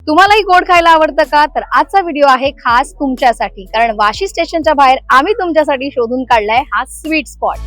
तुम्हालाही गोड खायला आवडतं का? तर आजचा व्हिडिओ आहे खास तुमच्यासाठी, कारण वाशी स्टेशनच्या बाहेर आम्ही तुमच्यासाठी शोधून काढलाय हा स्वीट स्पॉट.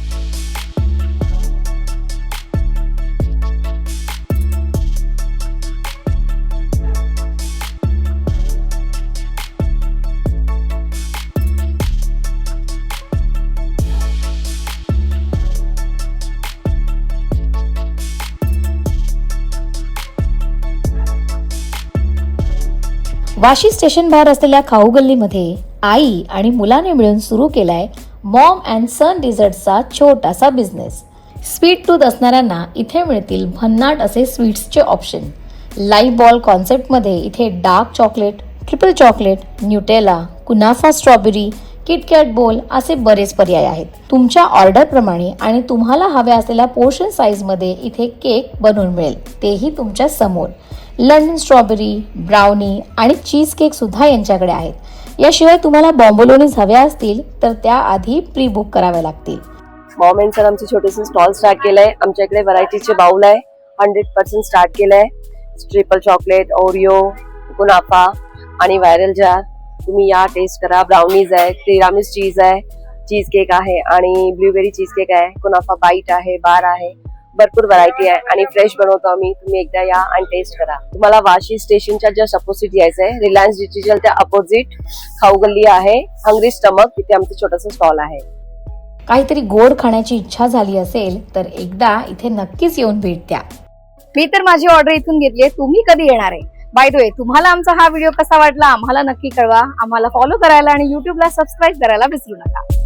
वाशी स्टेशन बाहेर असलेल्या खाऊ गल्लीमध्ये आई आणि मुलाने मिळून सुरू केलाय मॉम अँड सन डिझर्टचा छोटासा बिझनेस. स्वीट टूथ असणाऱ्यांना इथे मिळतील भन्नाट असे स्वीट्सचे ऑप्शन. लाईव्ह बॉल कॉन्सेप्टमध्ये इथे dark chocolate, triple chocolate, Nutella, कुनाफा स्ट्रॉबेरी, किटकॅट बोल असे बरेच पर्याय आहेत. तुमच्या ऑर्डर प्रमाणे आणि तुम्हाला हव्या असलेल्या पोर्शन साईज मध्ये इथे केक बनवून मिळेल, तेही तुमच्या समोर. लंडन स्ट्रॉबेरी, ब्राउनी आणि चीज केक सुद्धा यांच्याकडे आहेत. याशिवाय तुम्हाला बॉम्बोलोनीज हव्या असतील तर त्या आधी प्री बुक कराव्या लागतील. मॉम अँड सन आमचे छोटेसे स्टॉल स्टार्ट केलंय. आमच्याकडे व्हरायटीचे बाउल आहे. 100% स्टार्ट केलंय. ट्रिपल चॉकलेट, ओरिओ, कुनाफा आणि व्हायरल जार. तुम्ही या, टेस्ट करा. ब्राउनीज आहे, तिरामिस चीज आहे, चीज केक आहे आणि ब्लूबेरी चीज केक आहे, कुनाफा बाईट आहे, बार आहे. भरपूर व्हरायटी आहे आणि फ्रेश बनवतो आम्ही. तुम्ही एकदा या आणि टेस्ट करा. तुम्हाला वाशी स्टेशनच्या जस्ट अपोजिट यायचंय. रिलायन्स डिजिटलच्या अपोजिट खाऊ गल्ली आहे, हंग्री स्टमक, तिथे आमचं छोटंसं स्टॉल आहे. काहीतरी गोड खाण्याची इच्छा झाली असेल तर एकदा इथे नक्कीच येऊन भेट द्या. मी तर माझी ऑर्डर इथून घेतलीये. तुम्ही कधी येणार आहे? बाय द वे, तुम्हाला आमचा हा व्हिडिओ कसा वाटला आम्हाला नक्की कळवा. आम्हाला फॉलो करायला आणि युट्यूबला सबस्क्राईब करायला विसरू नका.